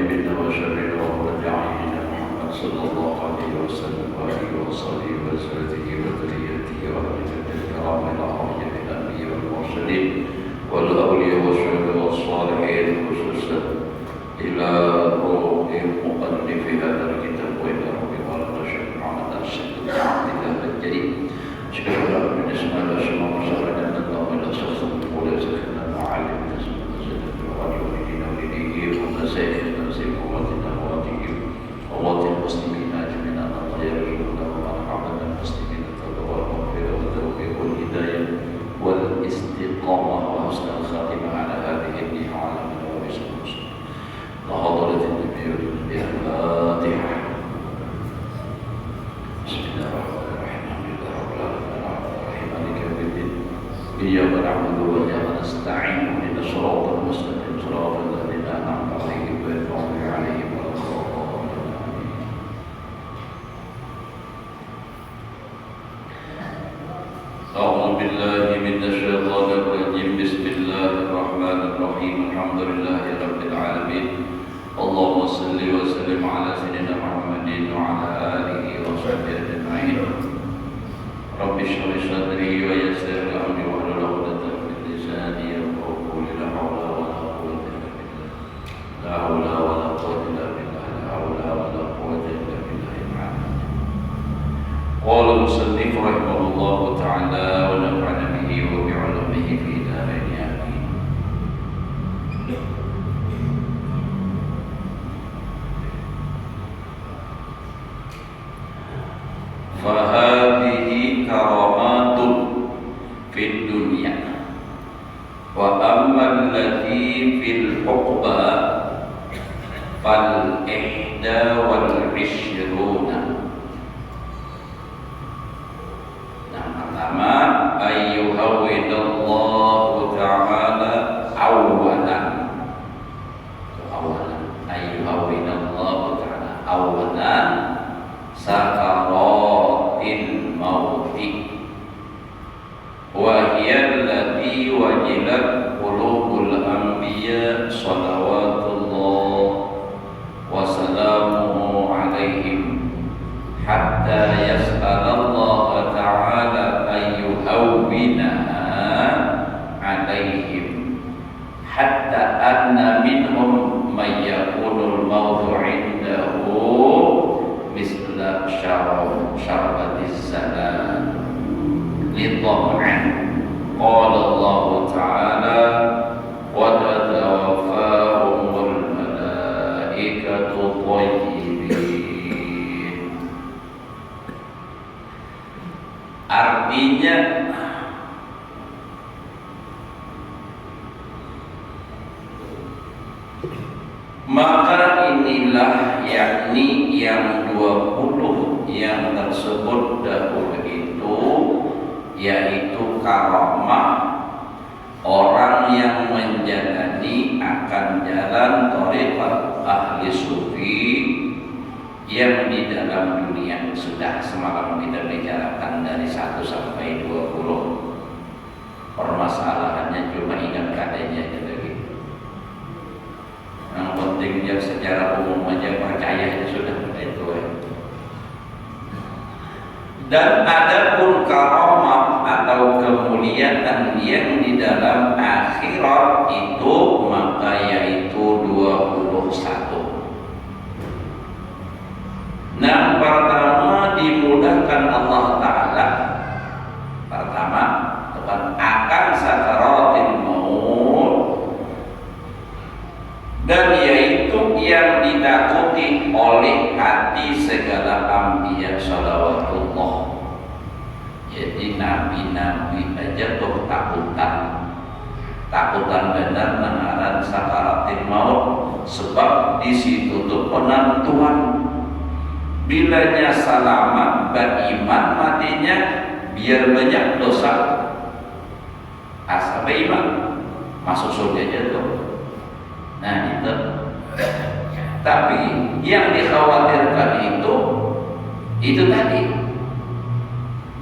منا وشر الأمور نبينا محمد صلى الله عليه وسلم وآله وصحبه وزوجه وذريته وأهل بيته الكرام الأحرار الأنبياء والمرسلين والأولياء والشهداء والصالحين خصوصا إلى روح المؤلف هذا الكتاب وإلى روح مولانا الشيخ محمد السيد عبد الله الجليل. Sekarang ini semua semua masyarakat dan Allah sesungguhnya boleh sekarang alim dan semua sesuatu yang dinaiki untuk saya dan semua Allah muslimin ajmain Allah ya Rasulullah marhaban dan muslimin taqwa wa tawfiq wal hidayah wal istiqamah wa husnul khatimah ala hadhihi al-alam wa bismillah. Hadirat Nabi al-Fatihah. إياك نعبد وإياك نستعين اهدنا الصراط المستقيم صراط الذين أنعمت عليهم غير المغضوب عليهم ولا الضالين. أعوذ بالله من الشيطان الرجيم بسم الله الرحمن الرحيم الحمد لله رب العالمين اللهم صل وسلم على سيدنا محمد وعلى آله وصحبه أجمعين. رب اشرح لي صدري ويسر لي أمري واحلل عقدة من لساني يفقهوا قولي لا حول ولا قوة إلا بالله لا حول ولا قوة إلا بالله لا حول ولا قوة إلا بالله العلي. قال المصنف رحمه الله تعالى ونفعنا به وبعلومه في دارين آمين. فهذه كرامات في الدنيا وأما التي في العقبى فالإحدى والعشرون. pertama ayyuhawidallahu ta'ala awalan ayyuhawidallahu ta'ala awalan sakaratil mauti wa hiya allati wajilat qulubul anbiya salawatullah wa salamuhu alaihim hatta yas'alallaha ta'ala ayyuhawwinaha alaihim hatta anna minhum man yakunul mautu indahu misla syarbatiz zalam lidham'an. Qala Allah ta'ala wa tatawaffahumul malaikatu thayyibin. Artinya maka inilah yakni yang 20 yang tersebut dahulu itu yaitu karamah orang yang menjalani akan jalan thariqat ahli sufi yang di dalam dunia. Sudah semalam kita bicarakan dari 1 sampai 20. Permasalahannya cuma ingat katanya aja lagi. Yang penting dia secara umum aja percaya sudah itu. Dan adapun karamah atau kemuliaan yang di dalam akhirat itu maka yaitu 21. Nah, pertama dimudahkan Allah Ta'ala. Pertama akan sakaratil maut, dan yaitu yang ditakuti oleh hati segala anbiya salawatullah. Jadi nabi-nabi aja tuh takutan benar mengaran sakaratil maut, sebab di situ tuh penentuan bilanya selamat beriman matinya biar banyak dosa asal beriman masuk surga aja tuh. Nah itu. Tapi yang dikhawatirkan itu tadi.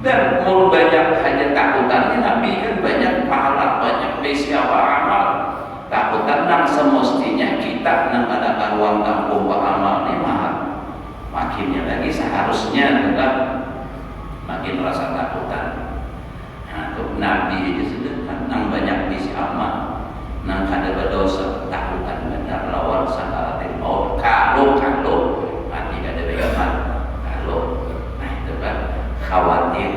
Dan mau banyak hanya takutannya, Nabi kan banyak pahala, banyak besi amal. Takutan yang semestinya kita kita nang ada karuan kampung amal ni makinnya lagi seharusnya adalah makin rasa takutan. Nah, Nabi itu sudah nang banyak bisi amal, nang kada berdosa takutan benar lawan sakaratil maut. Kalau mati kada beriman, kalau nah itu kan khawatir.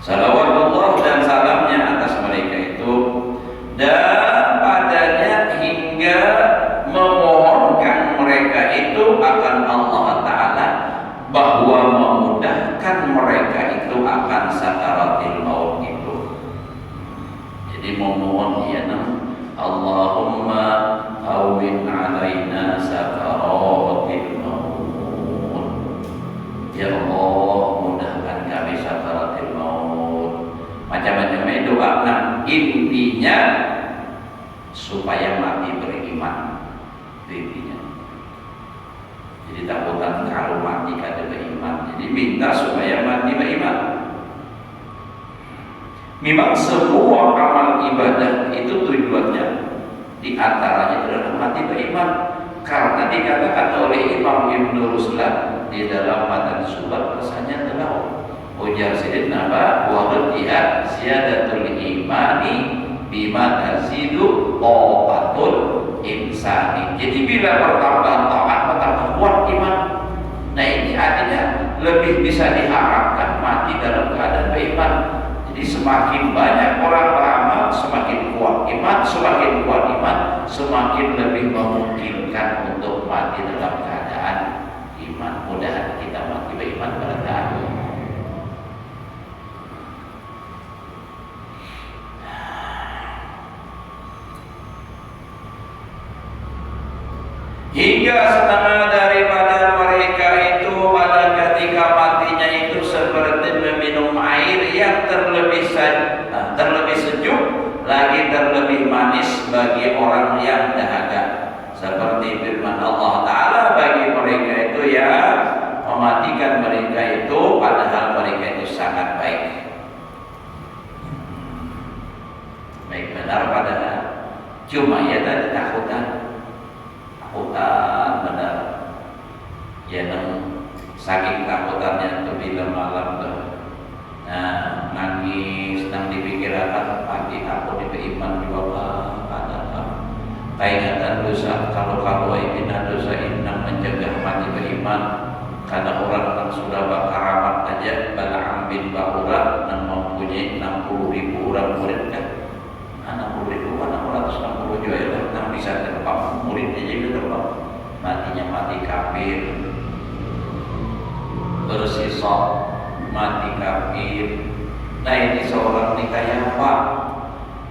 Salawatullah dan salamnya atas mereka itu, dan padanya hingga memohonkan mereka itu akan Allah Ta'ala bahwa memudahkan mereka itu akan sakaratil maut itu. Jadi memohon ya Allahumma awin alaina sakaratil maut. Ya Allah, mudahkan kami sakaratil maut. Macam-macam doa. Nah, intinya supaya mati beriman. Intinya. Jadi takutan kalau mati kada beriman. Jadi minta supaya mati beriman. Memang semua amal ibadah itu tujuannya di antaranya adalah mati beriman. Karena dikatakan oleh Imam Ibnu Ruslan di dalam matan subat rasanya telah ujar Sayyidina wa ghadiyat ziyadatul imani bima tazidu taqatul insani. Jadi bila bertambah taat bertambah kuat iman. Nah ini artinya lebih bisa diharapkan mati dalam keadaan beriman. Jadi semakin banyak orang beramal, semakin kuat iman, semakin kuat iman, semakin lebih memungkinkan untuk mati dalam keadaan iman. Mudah kita mati beriman pada keadaan. Hingga setengah daripada mereka itu pada ketika matinya itu seperti meminum air yang terlebih sejuk, lagi terlebih manis bagi orang yang dahaga. Seperti firman Allah Ta'ala bagi mereka itu ya mematikan mereka itu padahal mereka itu sangat baik. Baik benar padahal cuma ya tadi takutan benar ya saking takutannya itu bila malam tuh nah nangis nang dipikirkan pagi aku beriman juga kaingatan dosa kalau ingin dosa ini nang mencegah mati beriman karena orang yang sudah berkaramat aja Bala'am bin Ba'ura nang mempunyai 60.000 orang murid kan 60.000 660 juga ya nang bisa terbang muridnya juga terbang matinya mati kafir bersisa mati kafir. Nah ini seorang nikah apa?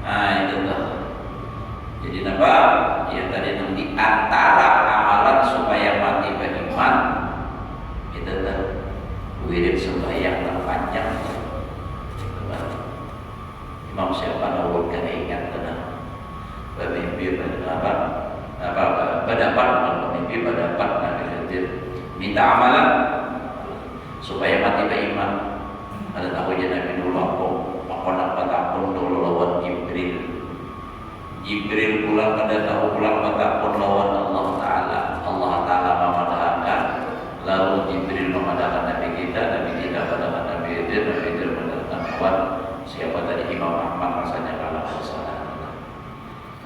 Nah itu tuh jadi apa? Ya tadi yang di antara amalan supaya mati beriman itu tuh wirid sembahyang terpanjang. Imam siapa nawar kena ingat tenang bermimpi berdapat bermimpi berdapat Nabi Khidir minta amalan supaya mati beriman. Ada tahu je Nabi dulu aku nak patapun dulu lawan Jibril pulang kada tahu pulang patapun lawan Allah Ta'ala memadahkan lalu Jibril memadahkan Nabi kita memadahkan Nabi Khidir memadahkan kawan siapa tadi Imam Ahmad rasanya kalah bersalah.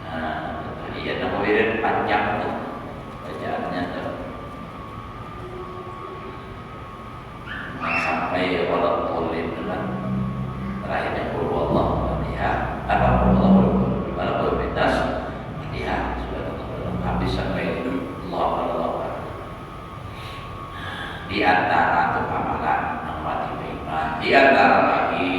Nah, iya nama wirid panjang tuh bacaannya tuh. Sampai walau kulit dengan terakhirnya qul huwallahu ahad apa qul huwallahu ahad dia sudah habis sampai Allah. Di antara amalan yang mati beriman, di antara lagi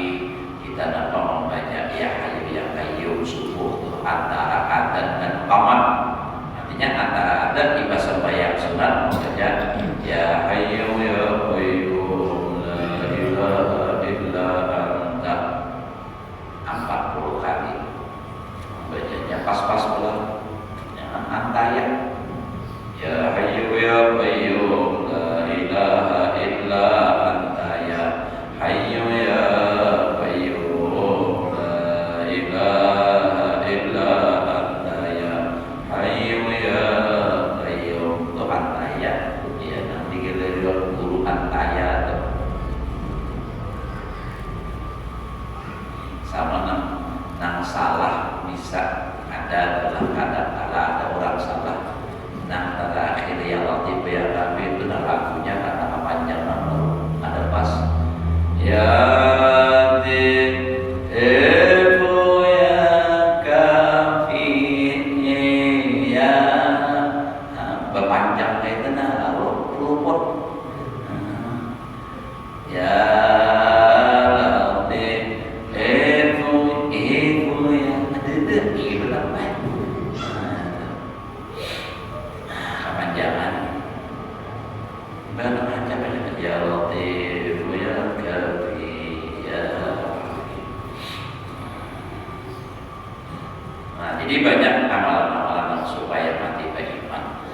kita dapat membaca ya Hayyu ya Qayyum subuh itu antara adzan dan qamat. Artinya antara adzan ibadah sembahyang sunat membaca ya Hayyu ya Qayyum la ilaha illa anta 40 kali. Membacanya pas-pas pula. Jangan antaya. Ya Hayyu ya Qayyum la ilaha illa anta ya Hayyu adalah kadang-kala ada orang salah. Nah, terakhir ya Latif ya Rafi itu lagunya karena kepanjangan ada pas. Ya jadi banyak amalan-amalan supaya mati beriman.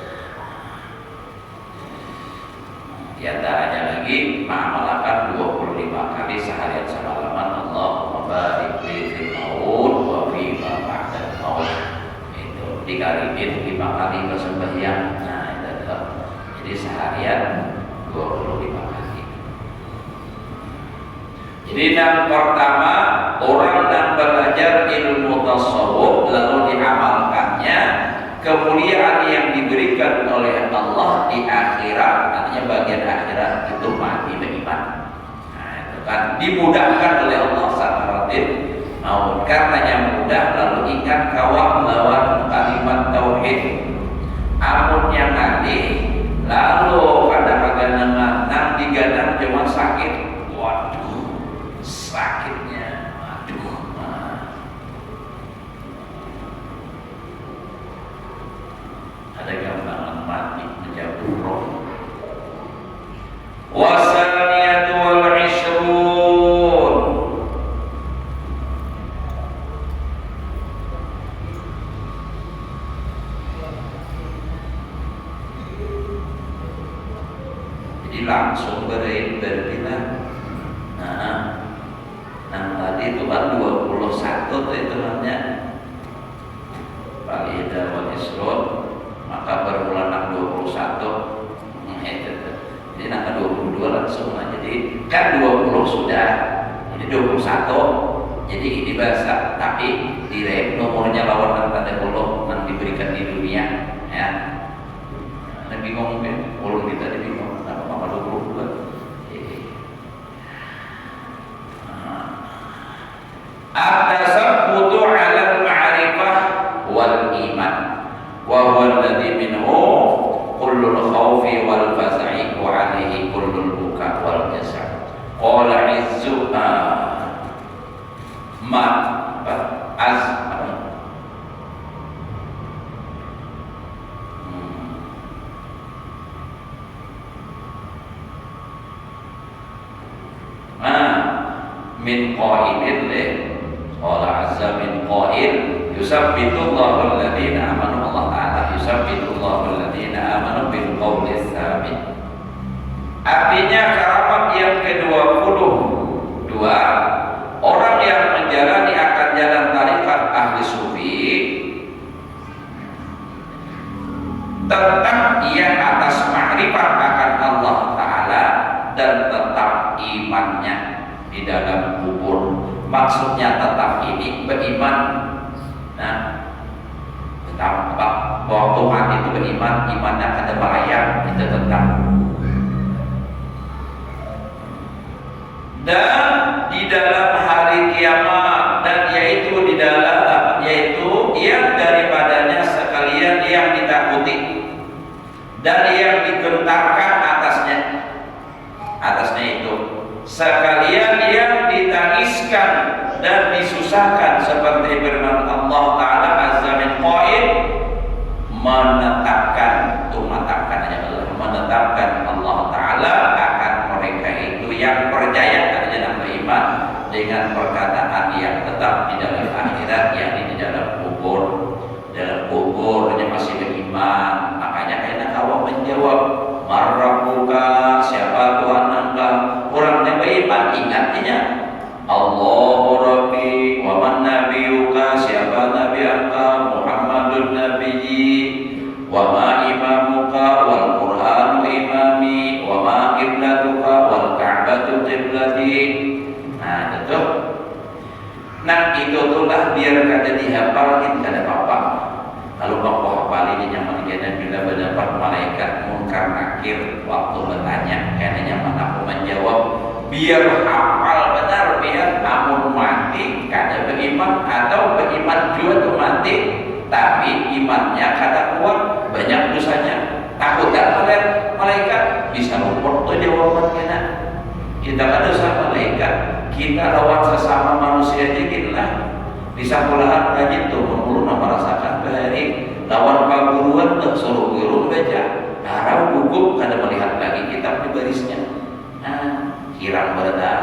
Di antaranya lagi mengamalkan 25 kali seharian semalaman Allahumma barik li fil maut wa fi ma ba'dal maut. Itu dikaliin 5 kali ke sembahyang. Nah, itu adalah jadi seharian 25 kali. Jadi yang pertama, orang yang belajar ilmu tasawuf lalu diamalkannya, kemuliaan yang diberikan oleh Allah di akhirat, artinya bagian akhirat itu mati beriman. Nah, itu kan dimudahkan oleh Allah sakaratil maut. Karenanya mudah lalu ingat kawam lawan kalimat tauhid. Amun yang nanti lalu kadang-kadang nang digadang cuma sakit. Waduh, sakitnya. Ada gambaran mati menjauh roh. Wasaniyatu wal ishrun. Jadi langsung berbilang. Nah tadi itu kan 21 itu namanya Fal-Ida wal Isrun, maka bermula 21. Jadi angka 22 langsung lah. Jadi kan 20 sudah, ini 21. Jadi ini bahasa, tapi direm nomornya lawan tanda puluh yang diberikan di dunia. Ya, nah, bingung mungkin, ulun kita bingung kenapa maka 22. At-tasabbutu 'ala al-ma'rifah wal iman wa huwa alladhi minhu kullul khawfi wal faza'i wa 'alaihi kullul buka wal jasa'. Qala izzuha ma min qailin le qala azza min qail yusabbitullahu alladhina amanu, Allah ta'ala yusabbitullahu alladhina amanu bil qawli tsabit. Artinya karamat yang ke-22, orang yang menjalani akan jalan tarikat ahli sufi tetap ia atas makrifat akan Allah Ta'ala dan tetap imannya di dalam kubur. Maksudnya tetap ini beriman. Nah, tetap bahwa Tuhan itu beriman, imannya ada bahaya, itu tetap. Dan di dalam hari kiamat, dan yaitu di dalam, yaitu yang daripadanya sekalian yang ditakuti dan yang digentarkan atasnya itu sekalian yang ditangiskan dan disusahkan, seperti firman Allah Ta'ala azza min qail, menetapkan Allah Ta'ala akan mereka itu yang percaya dan beriman dengan perkataan yang tetap di dalam akhirat, yang di dalam kubur. Dalam kuburnya masih beriman, makanya kayaknya kau menjawab marrabuka, siapa Tuhan Anda? Orangnya beriman, ingatnya Allahu Rabbi wa man nabiyuka, siapa Nabi Anda? Muhammadun Nabiyyi wa ma imamuka wal Qur'anu imami wa ma qiblatuka wal Ka'batu qiblati. Nah itu itulah biar kada dihafal, kita ada apa-apa. nakir waktu bertanya, karena mana aku menjawab biar hafal benar, biar amun mati kada beriman atau beriman juga tuh mati tapi imannya kada kuat, banyak dosanya, takutan malaikat bisa luput tuh jawabannya. Nah, kita kada dosa malaikat, kita lawan sesama manusia aja kita bisa pulahan rajin tuh menulu merasakan bahari lawan paguruan tuh suruh guru baca harap gugup kada melihat lagi kitab di barisnya. Nah, kirang berada.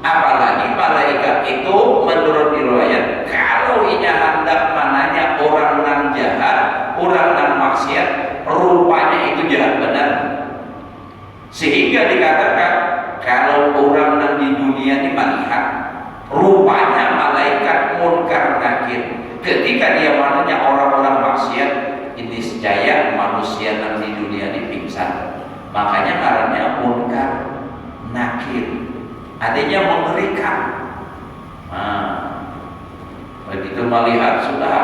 Apalagi malaikat itu menurut riwayat kalau ia hendak mananya orang nan jahat, orang nan maksiat, rupanya itu jahat benar. Sehingga dikatakan kalau orang nan di dunia ini melihat rupanya malaikat munkar nakir, ketika dia mananya orang-orang maksiat, ini niscaya manusia nan di dunia ini pingsan. Makanya ngarannya munkar nakir, artinya mengerikan. Nah, begitu melihat sudah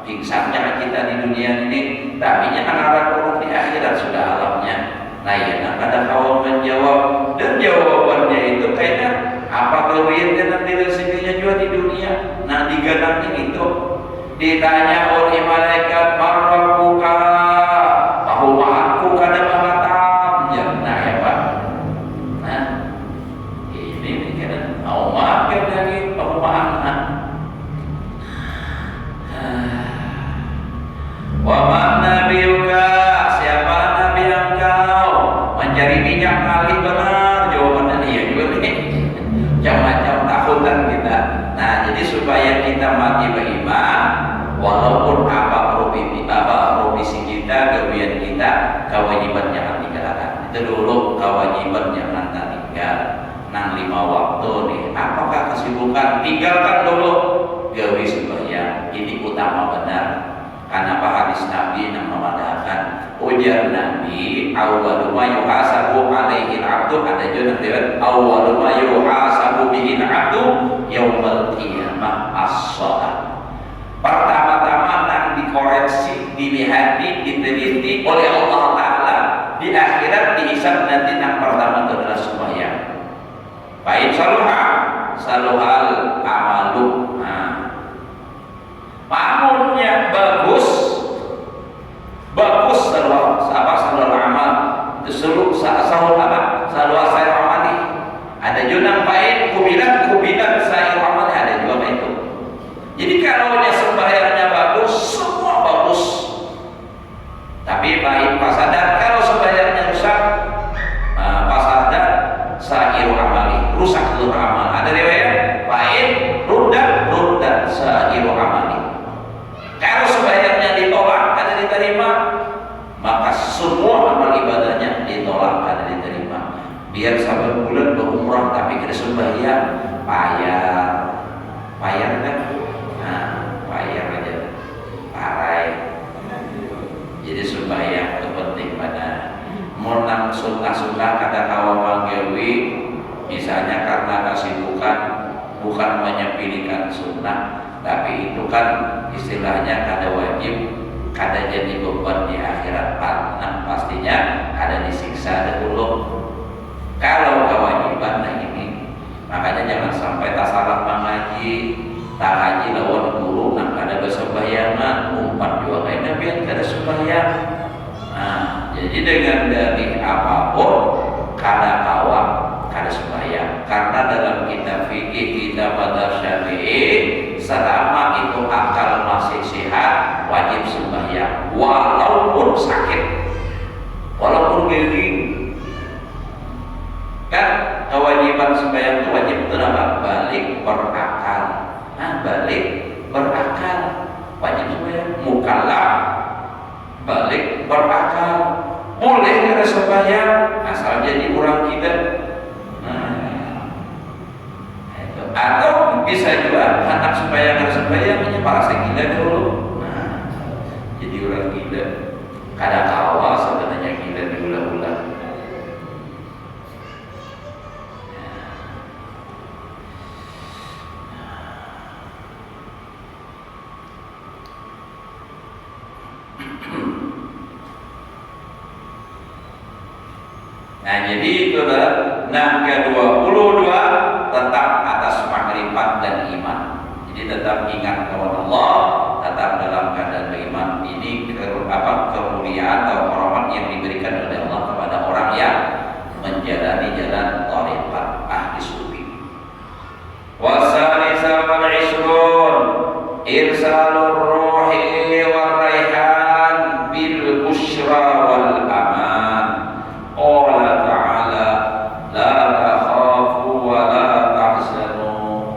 pingsannya kita di dunia ini, tapi nangaran orang di akhirat sudah alamnya. Nah ya, ada kawan menjawab, dan jawabannya itu kayaknya apa kelebihan nanti rezekinya juga di dunia. Nah diganangnya itu ditanya oleh malaikat marrabuka, aku kada mengatam ya. Nah ya Pak, nah ini kan mau maaf ya lagi pemahaman. Wa man nabiyuka, siapa nabi engkau? Mencari minyak kali benar, jawabannya iya juga nih. Macam-macam takutan kita. Nah, jadi supaya kita mati beriman, walaupun apa profesi kita, kebiasaan kita, kewajiban jangan tinggalkan. Itu dulu kewajiban jangan tinggal. Nang 5 waktu nih, apakah kesibukan? Tinggalkan dulu. Gawe sembahyang, ini utama benar. Karena apa hadis Nabi yang memadakan ujar Nabi awwalu ma yuhasabu alaihi al-'abdu, ada juga nanti awwalu ma yuhasabu bihi al-'abdu yaumal qiyamah as-shalah. Pertama-tama nang dikoreksi, dilihati, diteliti oleh Allah Ta'ala di akhirat dihisab nanti nang pertama itu adalah sembahyang. Baik saluhal amalu. Nah, pamunnya bagus saluhal amal itu sahul apa? Saluhal sayur amali. Ada juga nang baik kubilat sayur amali, ada juga itu. Jadi kalau sembahyangnya bagus, semua bagus. Tapi baik pasadar, kalau sembahyangnya rusak, pasadar sayur amali, rusak seluruh amal. Ada riwayat baik rudat sayur amali. Kalau sembahyangnya ditolak, kada diterima, maka semua amal ibadahnya ditolak, kada diterima. Biar sampai bulan berumrah tapi kada sembahyang, payah kan? Nah, payah aja, parai. Jadi sembahyang itu penting pada. Monang sunnah kada kawa manggewi, misalnya karena kesibukan, bukan menyepilikan sunnah. Tapi itu kan istilahnya kada wajib, kada jadi beban di akhirat. Nah, pastinya kada disiksa dulu. Kalau kewajiban, nah ini makanya jangan sampai tak salah mengaji, tak haji lawan guru, nah kada bersembahyangan, umpat juga kayaknya biar kada sembahyang. Nah, jadi dengan dari apapun kada kawat, kada sembahyang. Karena dalam kitab fikih, kitab madzhab Syafi'i, selama itu akal masih sehat, wajib sembahyang walaupun sakit, walaupun geli. Kan kewajiban sembahyang itu wajib itu apa? Balik berakal. Nah, balik berakal wajib sembahyang. Mukallaf balik berakal, boleh kada sembahyang asal jadi orang kita. Atau bisa juga anak sembahyang ini para gila dulu. Nah, jadi orang gila, kada kawa sebenarnya gila diulang-ulang. Nah jadi itulah. Nah ke-22 tetap atas makrifat dan iman. Jadi tetap ingat kepada Allah, tetap dalam keadaan beriman. Ini kemuliaan atau hormat yang diberikan oleh Allah kepada orang yang menjalani jalan thariqat ahli sufi. Wasalisa wal isrun irsalur ruhi war raihan bil busyra wal aman. Qala ta'ala la takhafu wa la tahzanu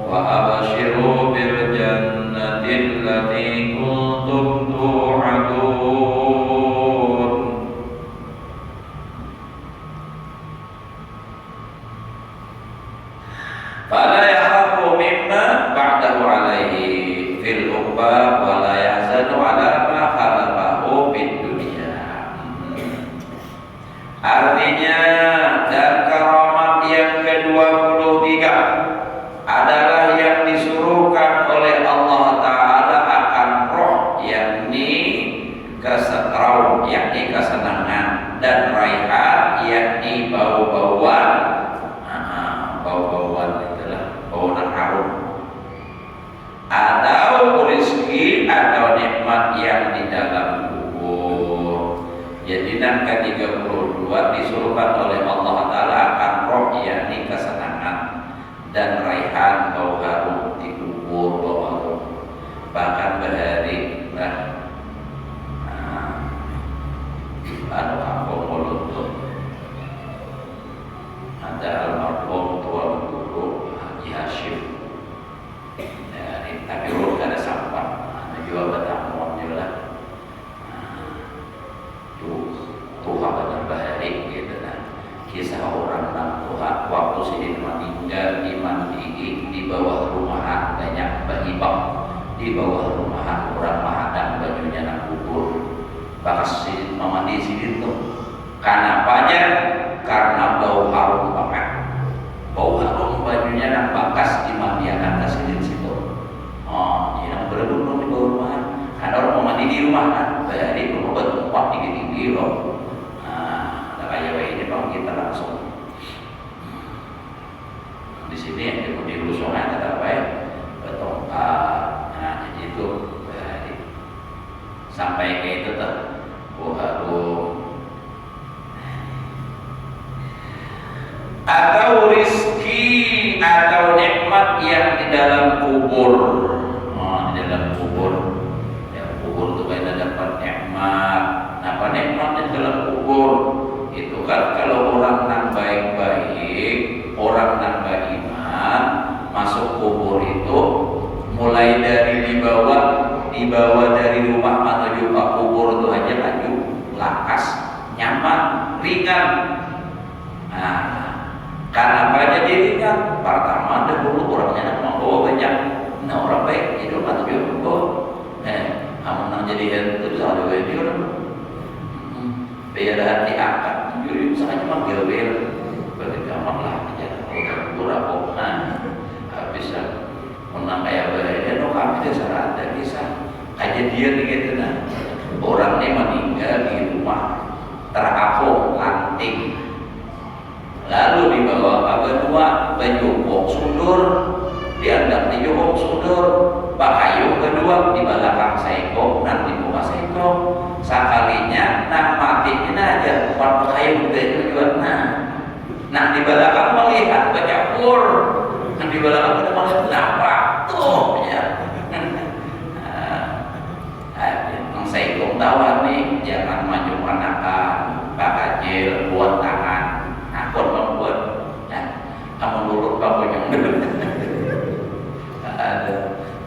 wa abshiru bil jannati allati kuntum tu'adun. Fala yakhafu mimma ba'dahu alaihi fil uqba wa la yahzanu ala ma khalafahu fid dunya. Artinya dan karamat yang ke-23 adalah yang disuruhkan oleh Allah Ta'ala akan roh, yakni kesetrau, yakni kesenangan, dan raihan, yakni bau-bauan. Bau-bauan itulah bauan harum, atau rezeki atau nikmat yang di dalam kubur. Jadi yang ke-32 disuruhkan oleh Allah Ta'ala akan roh, yakni kesenangan, dan raihan, bau harum di kubur, bau harum. Bahkan berhari kampung mulut tuh ada almarhum tuan guru Haji Hashim. Tapi roh ada sampah, ada juga betamuan juga. Tuhan benar bahari gitu kan. Kisah orang nang Tuhan waktu sini meninggal dimandi di bawah rumahan, banyak bahibak di bawah rumahan orang mahadang bajunya nang kubur. Bakas sini memandi sini tuh. Kenapanya? Karena bau harum banget. Bau harum bajunya nang bakas dimandiakan ke sini situ. Oh, ini nang berebut di bawah rumahan. Kan orang mau mandi di rumah kan, bahari rumah bertempat tinggi-tinggi loh. Kayak ini bang kita langsung di sini yang di hulu sungai tetap baik bertongkat. Nah jadi itu sampai ke itu tuh harum. Atau rizki atau nikmat yang di dalam kubur. Di dalam kubur, ya kubur itu banyak dapat nikmat. Apa nikmat yang dalam kubur? Itu kan kalau orang yang baik-baik, orang yang beriman masuk kubur itu mulai dari dibawa dari rumah menuju ke kubur itu aja laju, lakas, nyaman, ringan. Nah, karena apa jadi ringan? Pertama dahulu orangnya mau banyak, nah orang baik itu menuju kubur. Kamu nang jadi itu ada video, biar hati angkat. Jadi misalnya manggil bel, bagi gampang lah aja. Kalau kubur habis menang kayak berada, no kami dasar ada kisah kejadian gitu nah. Orang ini meninggal di rumah terapung lanting, lalu dibawa ke kedua bejokok sundur, diandak di jokok sundur, bakayu kedua di belakang saiko, nanti buka saiko. Sekalinya nak mati ini aja buat kayu gede juga nah di belakang melihat banyak pur, nah di belakang ada melihat kenapa tuh ya. Yang saya tahu nih jangan maju anakan pak kecil buat tangan akun membuat kamu lurut kamu yang dulu ada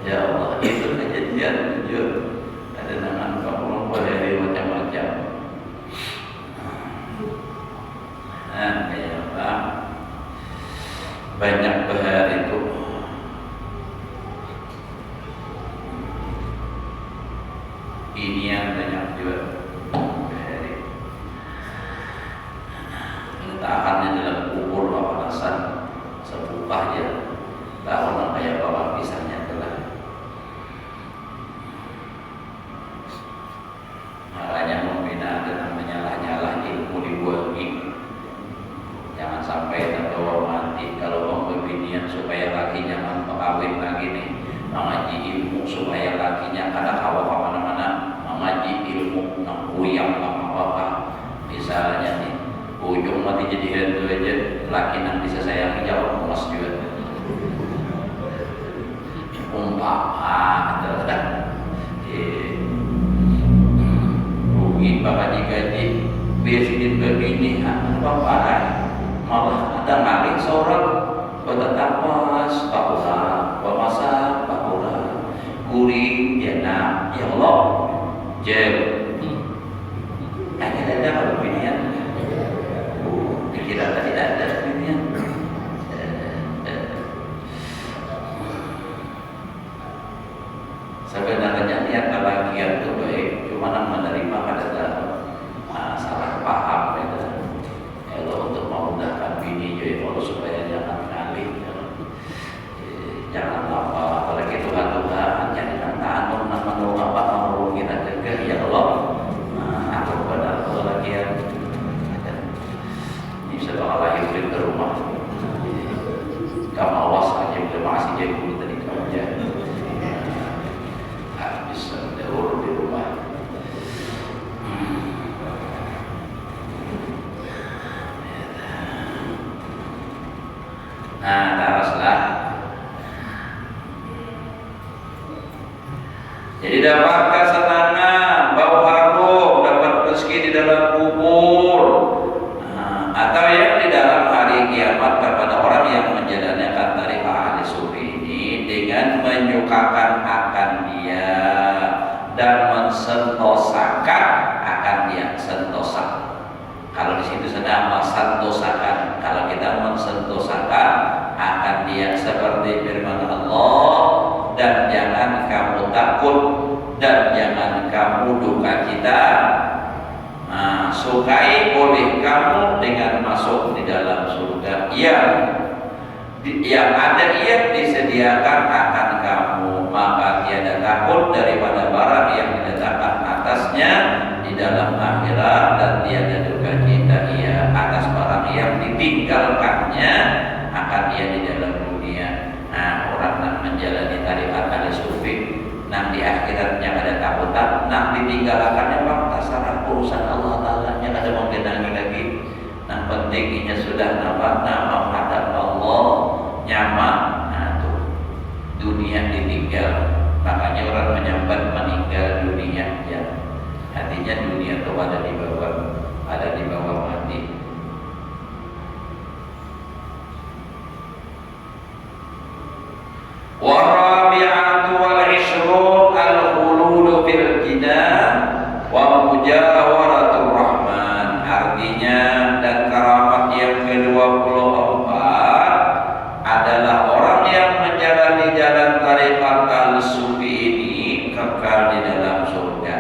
ya Allah itu kejadian jujur ada dengan kamu dari macam-macam. Kayak apa? Banyak bahar itu. Ini yang banyak juga bahar. Letakannya dalam kubur alasan sebukahnya tahun kayak bawang pisangnya telah. Makanya membina dengan menyala-nyala ilmu dibuangi ilmu yang apa misalnya nih ujung mati jadi hantu aja laki yang bisa sayangi jawab emas juga umpama kan rugi bapak gaji biasin begini apa parah malah ada maling seorang bertetapas pakura pemasak pakura kuring jana ya Allah jel hanya ada apa beginian dikira tadi ada beginian sebenarnya niat bahagia itu baik cuma menerima pada salah paham gitu. Kalau untuk memudahkan bini jadi kalau supaya jangan ngalih jangan apa apalagi Tuhan jangan tahan nama apa mau kita jaga ya Allah aku pada lagi yang ini sedang lagi ke rumah kamu awas aja terima kasih jadi dulu tadi kamu ya habis urut di rumah nah teruslah jadi dapat kesenangan bau harum dapat rezeki di dalam kubur atau yang di dalam hari kiamat kepada orang yang menjalankan tarikh ahli sufi ini dengan menyukakan akan dia dan mensentosakan akan dia sentosa. Kalau di situ sedang mensentosakan, kalau kita mensentosakan akan dia seperti firman Allah dan jangan kamu takut dan jangan kamu duka cita. Sukai oleh kamu dengan masuk di dalam surga yang ada yang disediakan akan kamu, maka tiada takut daripada barang yang diletakkan atasnya di dalam akhirat dan tiada duka cita atas barang yang ditinggalkannya akan dia di dalam dunia. Nah, orang nak menjalani tarikat ahli sufi, nah di akhiratnya ada takutan, nah ditinggalkannya bang terserah urusan Allah Ta'ala nya ada menggenangi lagi. Nah pentingnya sudah nama menghadap Allah nyaman, nah tuh dunia ditinggal. Makanya orang menyambat meninggal dunia ya. Artinya dunia itu ada di bawah mati. Warabi'atu wal ishrun al-khulud fil jinan wa mujawaratur rahman. Artinya dan karamat yang ke-24 adalah orang yang menjalani jalan tarikat al-sufi ini kekal di dalam surga.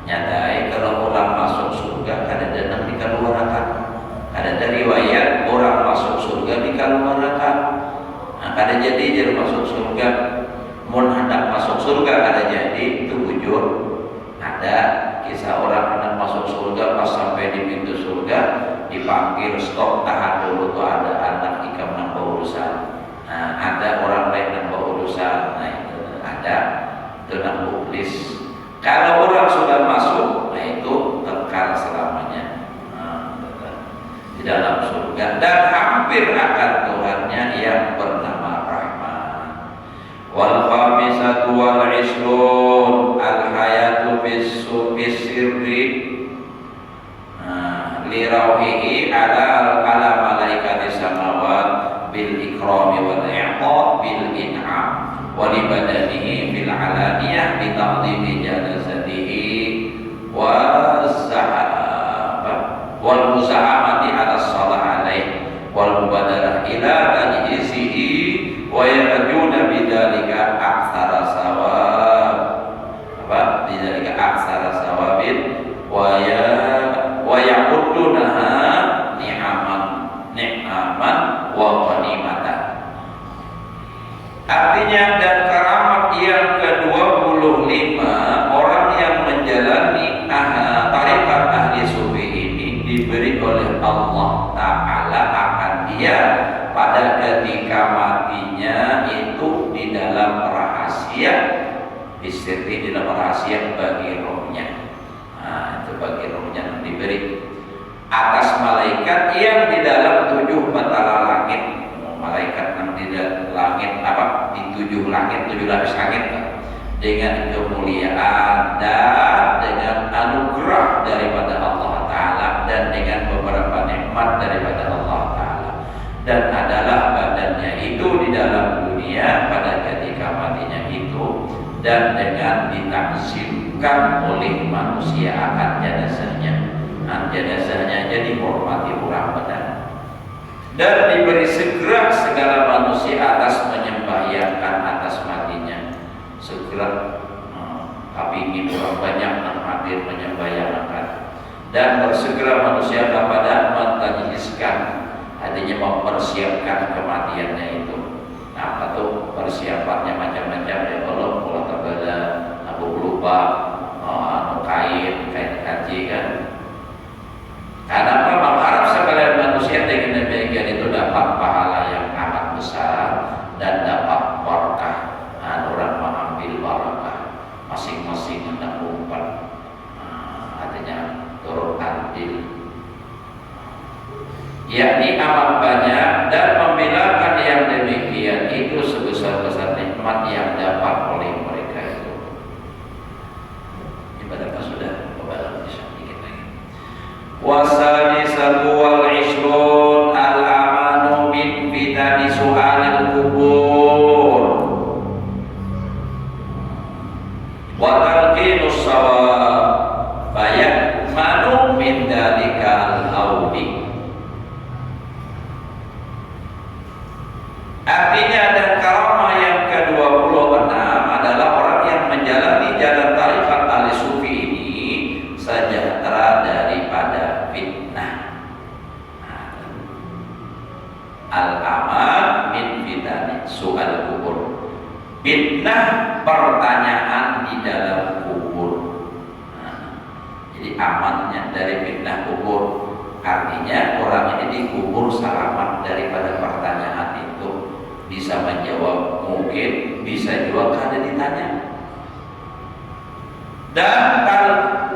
Nyatai kalau orang masuk surga kada ada dikeluarkan. Ada riwayat orang masuk surga dikeluarkan. Nah, kada jadi masuk surga. Mun hendak masuk surga kada jadi itu bujur. Ada kisah orang hendak masuk surga pas sampai di pintu surga dipanggil stop tahan dulu tuh ada anak ikam nambah urusan. Nah, ada orang lain nambah urusan. Nah, itu ada itu nambah iblis. Kalau orang sudah masuk, nah itu kekal selamanya di dalam surga dan hampir akan Tuhannya yang bernama Rahman. Wal khamisatu wal ishrun al hayatu bis sirri li rauhihi ala malaikati samawat bil ikrami wal i'ta bil in'am wa li badanihi bil alaniyah bi taqdimi janazatihi wa wal musahamati ala shalah alaih wal mubadarah ila tajhisihi wa yarjuna bidzalika aktsara sawab bidzalika aktsara sawabin wa yaqudunaha ni'aman wa ghanimatan. Artinya dan karamat yang ke-25 orang yang menjalani tarikat ahli sufi ini diberi oleh Allah Ta'ala akan dia pada ketika matinya itu di dalam rahasia, istri di dalam rahasia bagi rohnya. atas malaikat yang di dalam 7 batara langit. Malaikat yang di langit apa? Di 7 langit, 7 lapis langit dengan kemuliaan dan dengan anugerah daripada Allah Ta'ala dan dengan beberapa nikmat daripada Allah Ta'ala, dan adalah badannya itu di dalam dunia pada ketika matinya itu, dan dengan ditaksimkan oleh manusia akan jenazahnya. Jenazahnya jadi hormati orang benar, dan diberi segera segala manusia atas menyembahyangkan atas matinya. Segera kepingin orang banyak hadir menyembahyangkan, dan bersegera manusia kepada mentajiskan, artinya mempersiapkan kematiannya itu. Nah, apa tuh persiapannya macam-macam ya Allah, pola tabala, abu lupa, kain kaji kan. Karena apa? Mengharap sekalian manusia dengan demikian itu dapat pahala yang amat besar dan dapat barakah. Orang mengambil barakah masing-masing hendak umpan, artinya turut andil, yakni amat banyak, dan membilakan yang demikian itu sebesar-besar nikmat yang dapat oleh mereka itu. Ibadah sudah kembali sedikit lagi. Wasalisatu wal ishrun al-amanu min fitani su'alil kubur wa talqinus sawab bayak manu min dalikal haudi. Artinya, dan karamah yang ke-26 adalah orang yang menjalani jalan tarikat ahli sufi ini sejahtera daripada fitnah. Al-aman min fitani su'al kubur, fitnah pertanyaan di dalam kubur. Jadi amannya dari fitnah kubur, artinya orang ini dikubur selamat daripada pertanyaan itu, bisa menjawab, mungkin bisa juga kada ditanya, dan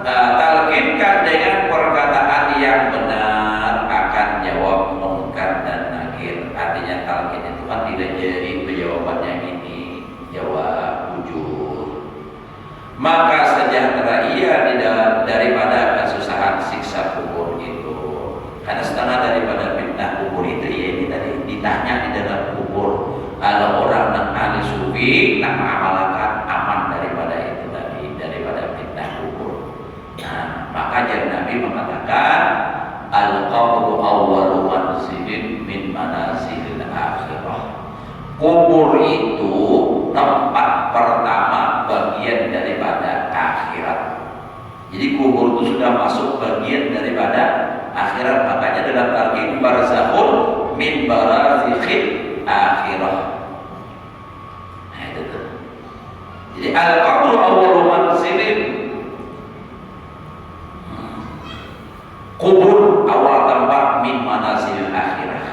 talqinkan dengan perkataan yang benar akan jawab mungkar dan nakir. Artinya talqin itu kan tidak jadi jawabannya ini jawab jujur, maka sejahtera ia daripada kesusahan siksa kubur itu. Karena setengah daripada fitnah kubur itu ya ini tadi ditanya di dalam kubur. Kalau orang yang ahli sufi nak mengamalkan aman daripada itu tadi, daripada fitnah kubur. Nah, maka jadi Nabi mengatakan al-qabru awwalu manzilin min manazilil akhirah. Kubur itu tempat pertama bagian daripada akhirat. Jadi kubur itu sudah masuk bagian daripada akhirat. Makanya dalam talqin barzakhun min barazikhil akhirah. Nah, itu tuh. Jadi al-qabru awwalu manzilin, kubur awal tempat min manazilil akhirah.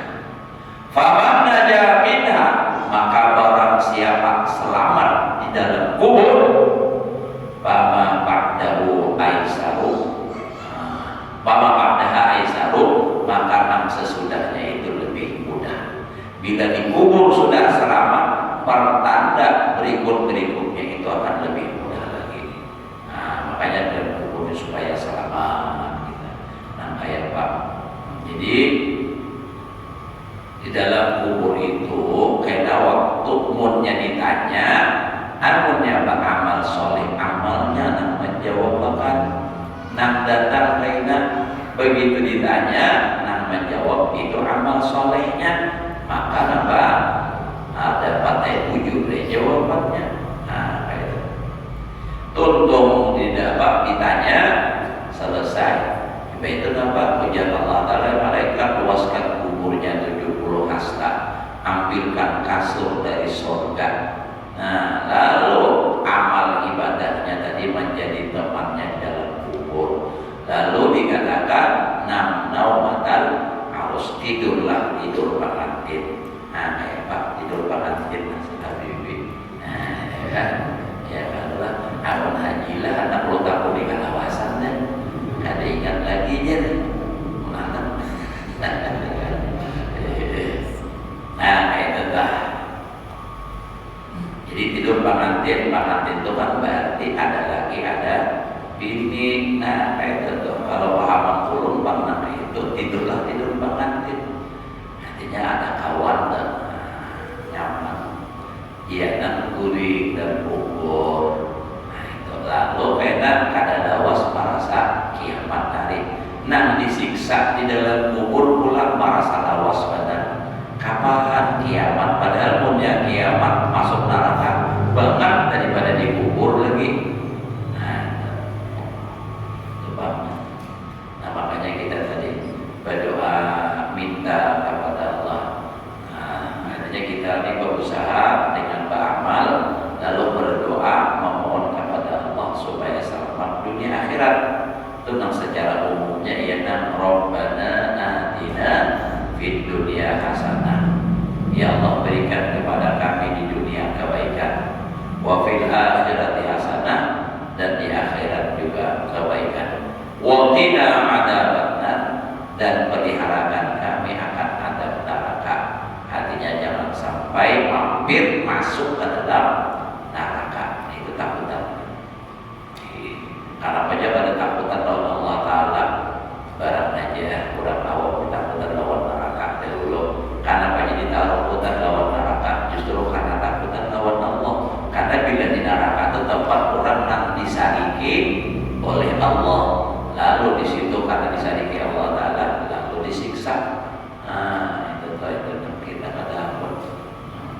Faman naja minha, maka barang siapa selamat di dalam kubur, fama ba'dahu aisaru, fama ba'daha aisaru, maka yang sesudahnya itu lebih mudah. Bila dikubur sudah selamat, pertanda berikut-berikutnya itu akan lebih mudah lagi. Nah, makanya dalam kubur supaya selamat kita. Nah, kayak Pak. Jadi di dalam kubur itu kena waktu munnya ditanya, amunnya beramal soleh, amalnya nak menjawab bahkan nak datang kena begitu ditanya nak menjawab itu amal solehnya, maka apa dapat tujuh dari jawabannya. Nah, kayak itu. Tuntung tidak ditanya selesai. Itu apa? Ujar Allah Ta'ala, malaikat luaskan kuburnya 70 hasta, ambilkan kasur dari surga. Nah, lalu amal ibadahnya tadi menjadi temannya dalam kubur. Lalu dikatakan naumatan, harus tidurlah, tidur pengantin. Nah, kayak Pak, tidur pengantin masih Habibie. Nah, ya kan? Ya kan lah, amun haji lah, anak lo tak boleh kalawasan deh. Kada ingat lagi je. Nah itu tuh kalau pahaman kulun bang itu tidurlah tidur pengantin. Artinya ada kawan dan nyaman. Iya dan guling dan kubur. Nah itu lalu enak kada lawas merasa kiamat hari. Nah disiksa di dalam kubur pula merasa lawas badan. Kapan kiamat? Padahal punya kiamat masuk neraka banget daripada dikubur lagi. Nah makanya kita tadi berdoa minta kepada Allah. Artinya kita ini berusaha dengan beramal lalu berdoa memohon kepada Allah supaya selamat dunia akhirat. Itu secara umumnya ialah Rabbana atina fid dunya hasanah. Ya Allah berikan kepada kami di dunia kebaikan. Wa fil akhirati hasanah, dan di akhirat juga kebaikan. Wa qina adzabannar, dan peliharakan kami akan adab neraka. Artinya jangan sampai mampir masuk ke dalam neraka. Itu takutan. Karena aja pada takutan lawan Allah Ta'ala, barang aja kurang awam takutan lawan neraka dahulu. Karena apa jadi takutan lawan neraka? Justru karena takutan lawan Allah. Karena bila di neraka itu tempat orang yang disariki oleh Allah, lalu di situ karena disariki Allah Ta'ala lalu disiksa. Itu kita kada ampun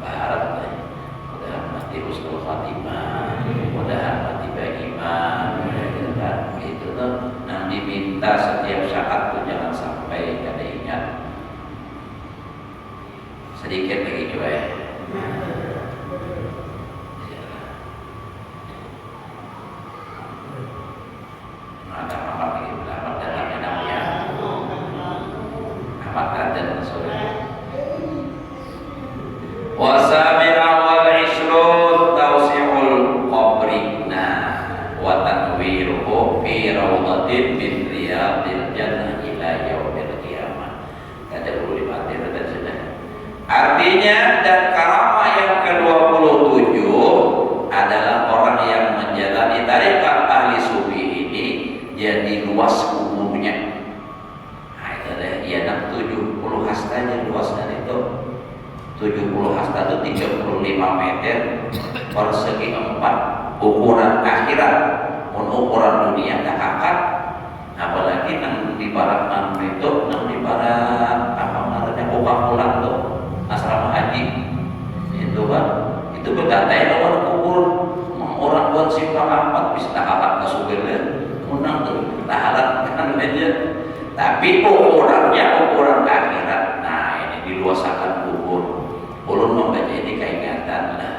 berharap mudah mati husnul khatimah, mudah mati beriman. Itu tuh yang diminta setiap saat tuh jangan sampai kada ingat. Sedikit lagi coba ya. Ada apa lagi? Amat dalam namanya. Amat dan sore. Wasabi'a wal ishrun tawsi'ul qabri. Wa tanwiruhu fi rawdatin min riyadil jannah ila yaumil qiyamah. Kada perlu dibatir dan sudah. Artinya dan karamah yang ke-27 adalah orang yang menjalani tarekat ahli sufi ini jadi luas kuburnya. Nah itu ada ialah 70 hastanya luasnya itu. 70 hasta itu 35 meter persegi 4. Ukuran akhirat, ukuran dunia tak kakak, apalagi nang di barat nang itu, nang di barat apa namanya Coca-Cola tuh asrama haji itu kan, itu berdatai lawan kubur orang buat simpang 4 bisa tak kakak ke supirnya, menang tuh tahalat kan aja, tapi ukurannya ukuran akhirat. Nah ini diluasakan kubur, ulun membaca ini keingatan lah.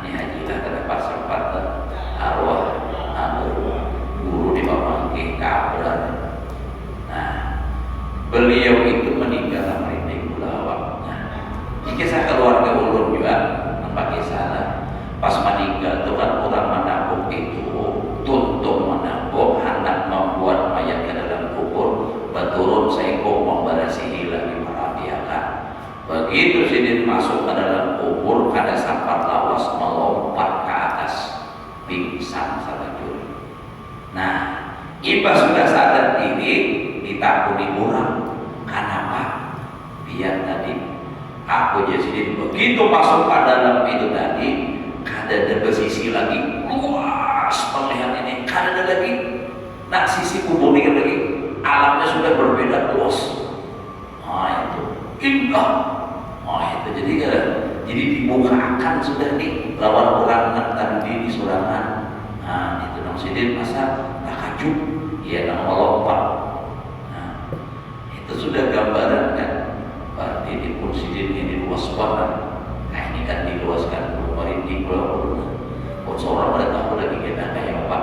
Hajilah terdapat sempat arwah guru di Bapangki Kablar. Nah, beliau itu meninggal merinding bulawak. Nah, kisah keluarga ulun juga nampak kisah. Pas meninggal itu kan orang menabuk itu tuntung menabuk hendak membuat mayat ke dalam kubur, berturun seekor membarasihi lagi merapiakan. Begitu sidin masuk ke dalam kubur, ada sampah lawas melompat ke atas, pingsan salajur. Nah, iba sudah sadar diri ditakuni orang. Kenapa? Biar tadi aku jadi begitu masuk ke dalam itu tadi, kada ada sisi lagi luas pemilihan ini, kada ada lagi. Nah, sisi kubur ini lagi alamnya sudah berbeda luas. Nah itu indah. Oh itu jadi dibukakan sudah nih lawan orang tadi di surangan. Nah itu nang sidin masa takajub, ia nang melompat. Nah itu sudah gambaran kan. Berarti di pun sidin ini luas banget. Nah ini kan diluaskan merinding pulau. Pun seorang pada tahu lagi kita kayak apa.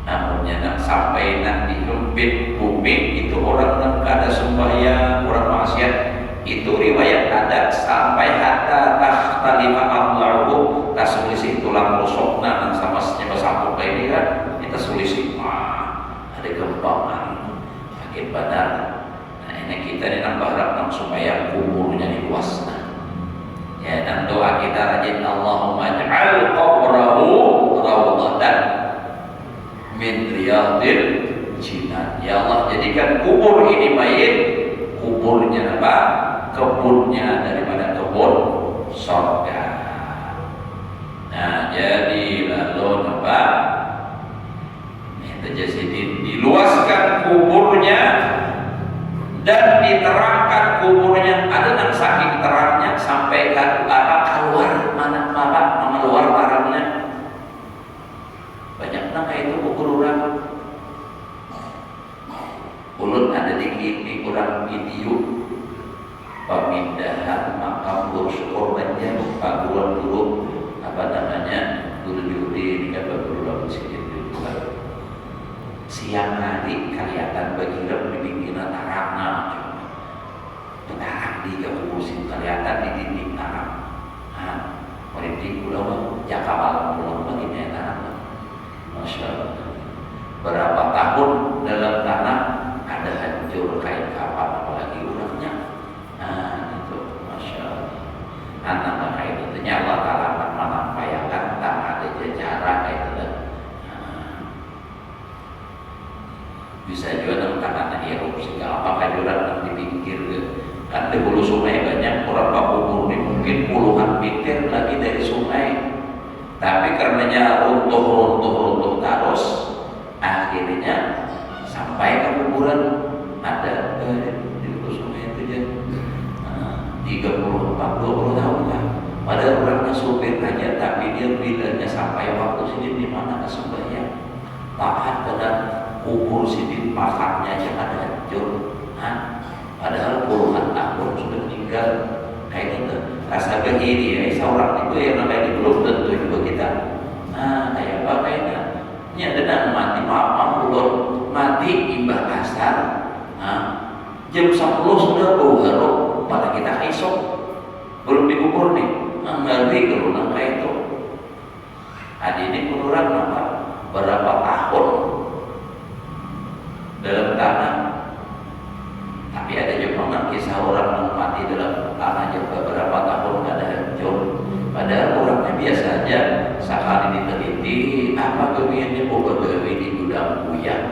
Namunnya nak sampai nak dihempit bumi itu orang nak ada sembahyang orang maksiat. Itu riwayat ada sampai hatta tahtalima amlahu, tak selisih tulang rusukna dan sama sampai ini kan kita selisih. Ada gempangan makin benar. Nah ini kita ini nambah harap supaya kuburnya diluas. Ya dan doa kita rajin Allahumma ja'al qabrahu rawdatan min riyadil jinan. Ya Allah, jadikan kubur ini mayit, kuburnya apa? Kebunnya daripada kebun surga. Nah, jadi lalu apa? Itu jadi diluaskan kuburnya dan diterangkan kuburnya. Ada yang saking terangnya sampai keluar keluar barangnya. Banyak nang itu kubur orang. Ulun ada di kurang video pemindahan makam bersyukur banyak paguan dulu apa namanya guru juri di Guru Laut Sidin itu siang hari kelihatan bagirem di pinggiran tarangna tarang di kebusin kelihatan di dinding tarang merinding pulau jaka malam pulau begini tarang. Masya Allah, berapa tahun dalam tanah ada hancur kain kapan apalagi urangnya. Itu Masya Allah, anak kain itu Allah Ta'ala menampayakan tak ada jajaran itu bisa juga dalam tanah hirup sehingga apakah juga di pinggir kan di hulu sungai banyak orang kubur ini mungkin puluhan meter lagi dari sungai, tapi karenanya runtuh terus akhirnya sampai ke kuburan ada di hulu sungai itu ya 30-40 tahun lah. Padahal orangnya supir aja, tapi dia bilangnya sampai waktu sini di mana kesembahyang taat dengan kubur sini pakarnya aja ada hancur. Padahal puluhan tahun sudah meninggal kayak gitu. Rasa begini ya, seorang itu yang namanya belum tentu juga kita. Kayak apa kayaknya? Nya denang mati maaf mati imbah asar. Jam 10 sudah bau harum pada kita esok belum dikubur nih. Ngeri kalau nangka itu. Ini kurang apa? Berapa tahun dalam tanah. Tapi ada juga kisah orang yang mati dalam tanah juga berapa tahun nggak ada hancur. Padahal orangnya biasa aja. Sekali diteliti apa kebiasaannya begawe di gudang kuyang.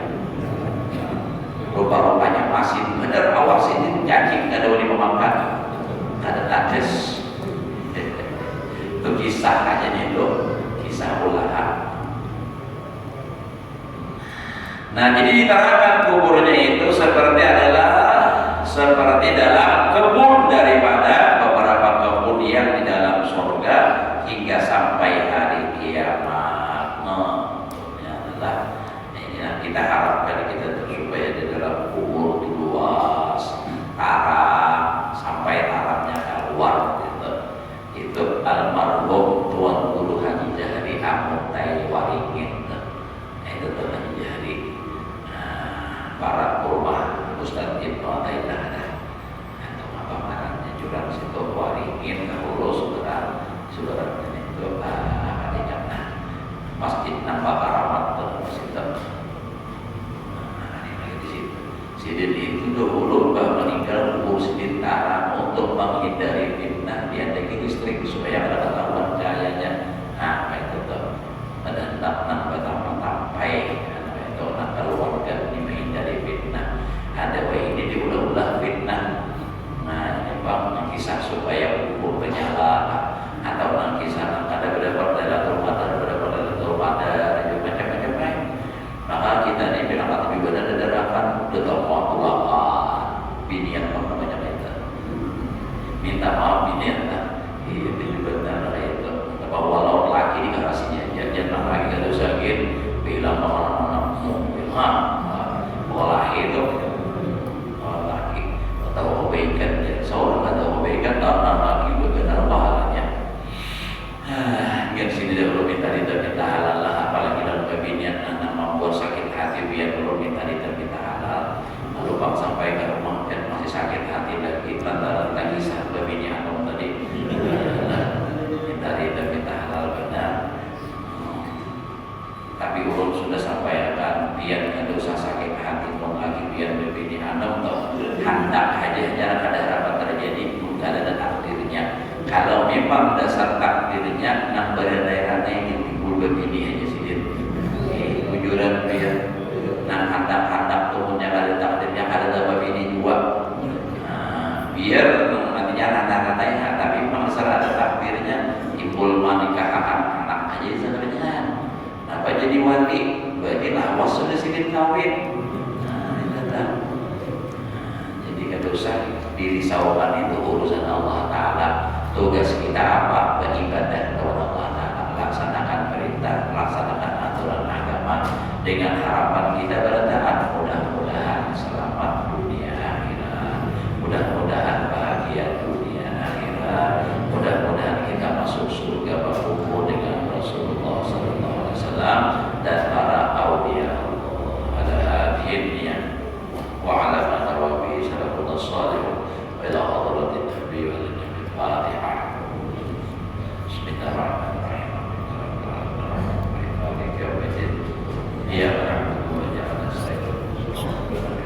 Rupa-rupanya masih benar awas ini cacing nggak ada yang memakan. Ada tajes. Itu kisah aja nih itu kisah ulah. Nah, jadi diterangkan kuburnya itu seperti dalam kebun daripada beberapa kebun yang di dalam surga hingga sampai hari kiamat. Ini yang kita harapkan kita supaya di dalam kubur itu luas, tarang sampai tarangnya keluar gitu. Itu almarhum Tuan Guru Haji Jahri Amuntai Waringin. Itu Tuan Haji Jahri. Para ulama Ustaz Ibnu Atailah atau apa namanya jurang situ Waringin dahulu saudara itu apa dikata Masjid Nambah Karamat terus itu. Ini di situ. Sidin itu dahulu meninggal kubur Sidin Tarang untuk menghindari fitnah dia ada listrik supaya ada ketahuan cahayanya. Itu tuh ada nambah sampai itu keluarga dari fitnah. Ada ini diulah-ulah fitnah. Ini bang kisah supaya kubur menyala atau kisah ada beberapa macam-macam lain. Maka kita ini bilang lebih benar dadakan binian namanya itu. Minta maaf binian itu benar itu. Bahwa lawan laki di garasinya jangan lagi kalau sakit bilang olah itu laki atau kebaikan seorang atau kebaikan laki benar pahalanya. Biar sini dahulu minta halal lah, apalagi dalam kebinian anak membuat sakit hati biar dulu minta halal. Lalu bang sampai ke rumah dan masih sakit hati lagi lantaran lagi saat kebinian tadi minta halal benar. Tapi ulun sudah sampaikan biar ada usah sakit hati lagi biar berbini anak atau hendak aja jangan ada harapan terjadi bukan ada takdirnya. Kalau memang dasar takdirnya nak berdaerahnya yang timbul begini aja sih ujuran dengan handap-handap turunnya kada takdirnya kada dapat ini juga. Biar nantinya nada-nadanya, tapi masalah ada takdirnya timbul menikahkan anak aja sebenarnya. Apa jadi wali? Berarti lawas sudah sedikit kawin. Jadi kada usah dirisaukan, itu urusan Allah Taala. Tugas kita apa? Beribadah kepada Allah Taala, melaksanakan perintah, melaksanakan aturan agama dengan harapan kita bertaat. Mudah-mudahan selamat dunia akhirat. Mudah-mudahan